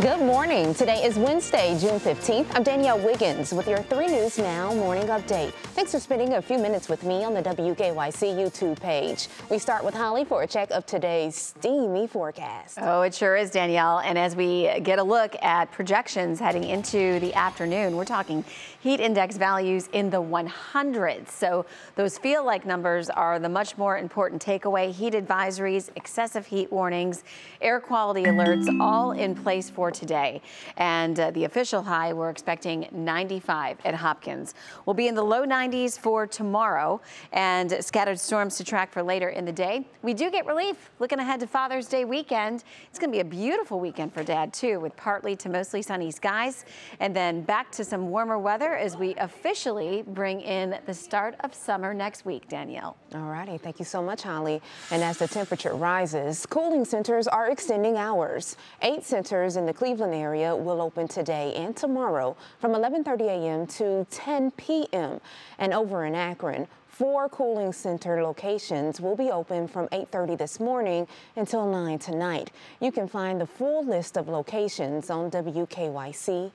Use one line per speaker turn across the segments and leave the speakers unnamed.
Good morning. Today is Wednesday, June 15th. I'm Danielle Wiggins with your 3 News Now morning update. Thanks for spending a few minutes with me on the WKYC YouTube page. We start with Holly for a check of today's steamy forecast.
Oh, it sure is, Danielle. And as we get a look at projections heading into the afternoon, we're talking heat index values in the 100s. So those feel-like numbers are the much more important takeaway. Heat advisories, excessive heat warnings, air quality alerts, all in place for today. And the official high, we're expecting 95 at Hopkins. We'll be in the low 90s for tomorrow and scattered storms to track for later in the day. We do get relief looking ahead to Father's Day weekend. It's going to be a beautiful weekend for Dad, too, with partly to mostly sunny skies. And then back to some warmer weather as we officially bring in the start of summer next week, Danielle.
All righty. Thank you so much, Holly. And as the temperature rises, cooling centers are extending hours. 8 centers in the Cleveland area will open today and tomorrow from 11:30 a.m. to 10 p.m. And over in Akron, 4 cooling center locations will be open from 8:30 this morning until 9 tonight. You can find the full list of locations on WKYC.com.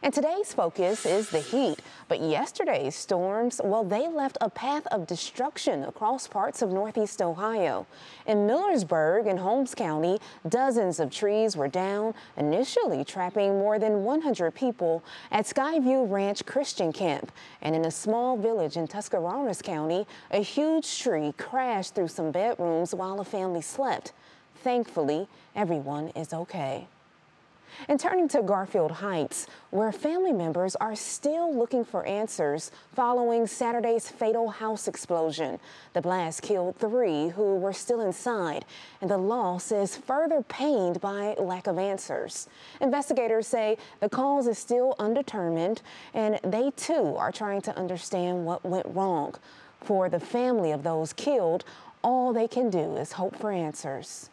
And today's focus is the heat, but yesterday's storms, well, they left a path of destruction across parts of northeast Ohio. In Millersburg and Holmes County, dozens of trees were down, initially trapping more than 100 people at Skyview Ranch Christian Camp. And in a small village in Tuscarawas County, a huge tree crashed through some bedrooms while a family slept. Thankfully, everyone is okay. And turning to Garfield Heights, where family members are still looking for answers following Saturday's fatal house explosion. The blast killed 3 who were still inside, and the loss is further pained by lack of answers. Investigators say the cause is still undetermined, and they too are trying to understand what went wrong. For the family of those killed, all they can do is hope for answers.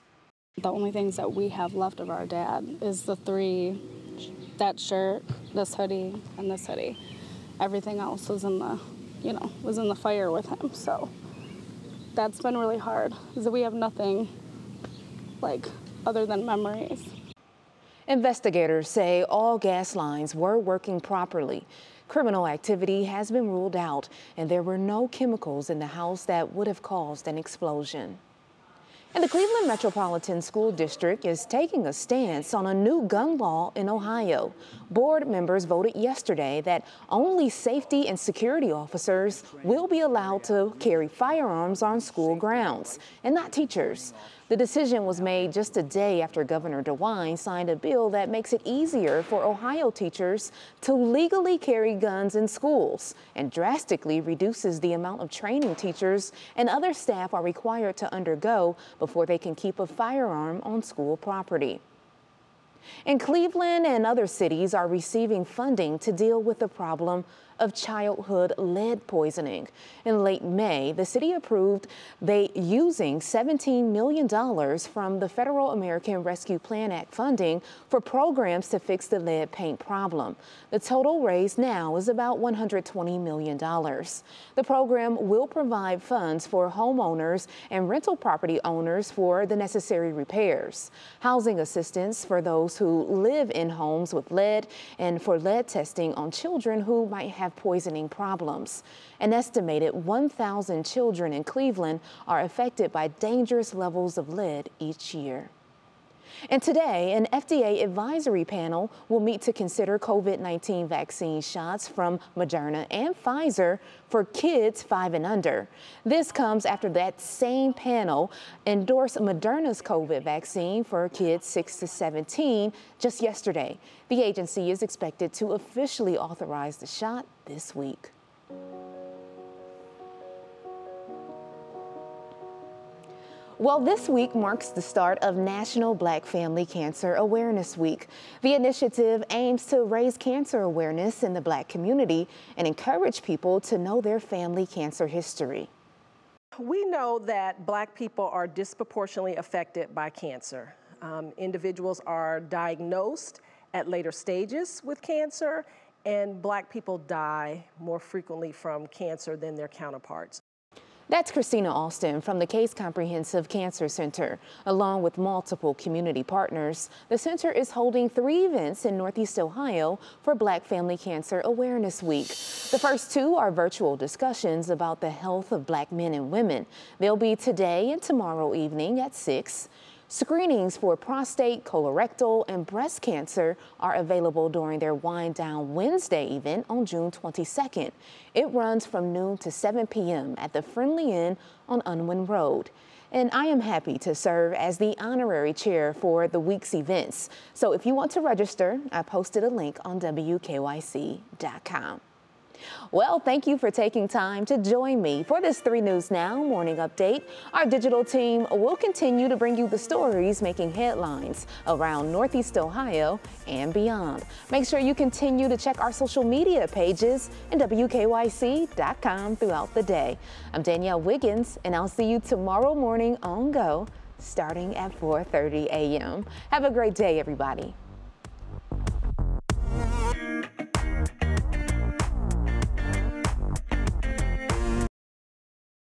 The only things that we have left of our dad is the 3, that shirt, this hoodie, and this hoodie. Everything else was in the, was in the fire with him. So that's been really hard, is that we have nothing other than memories.
Investigators say all gas lines were working properly. Criminal activity has been ruled out, and there were no chemicals in the house that would have caused an explosion. And the Cleveland Metropolitan School District is taking a stance on a new gun law in Ohio. Board members voted yesterday that only safety and security officers will be allowed to carry firearms on school grounds, and not teachers. The decision was made just a day after Governor DeWine signed a bill that makes it easier for Ohio teachers to legally carry guns in schools and drastically reduces the amount of training teachers and other staff are required to undergo before they can keep a firearm on school property. And Cleveland and other cities are receiving funding to deal with the problem of childhood lead poisoning. In late May, the city approved using $17 million from the Federal American Rescue Plan Act funding for programs to fix the lead paint problem. The total raised now is about $120 million. The program will provide funds for homeowners and rental property owners for the necessary repairs, housing assistance for those who live in homes with lead, and for lead testing on children who might have poisoning problems. An estimated 1,000 children in Cleveland are affected by dangerous levels of lead each year. And today, an FDA advisory panel will meet to consider COVID-19 vaccine shots from Moderna and Pfizer for kids 5 and under. This comes after that same panel endorsed Moderna's COVID vaccine for kids 6 to 17 just yesterday. The agency is expected to officially authorize the shot this week. Well, this week marks the start of National Black Family Cancer Awareness Week. The initiative aims to raise cancer awareness in the Black community and encourage people to know their family cancer history.
We know that Black people are disproportionately affected by cancer. Individuals are diagnosed at later stages with cancer, and Black people die more frequently from cancer than their counterparts.
That's Christina Alston from the Case Comprehensive Cancer Center. Along with multiple community partners, the center is holding 3 events in Northeast Ohio for Black Family Cancer Awareness Week. The first 2 are virtual discussions about the health of Black men and women. They'll be today and tomorrow evening at 6. Screenings for prostate, colorectal, and breast cancer are available during their Wind Down Wednesday event on June 22nd. It runs from noon to 7 p.m. at the Friendly Inn on Unwin Road. And I am happy to serve as the honorary chair for the week's events. So if you want to register, I posted a link on WKYC.com. Well, thank you for taking time to join me for this 3 News Now morning update. Our digital team will continue to bring you the stories making headlines around Northeast Ohio and beyond. Make sure you continue to check our social media pages and WKYC.com throughout the day. I'm Danielle Wiggins, and I'll see you tomorrow morning on Go, starting at 4:30 a.m. Have a great day, everybody.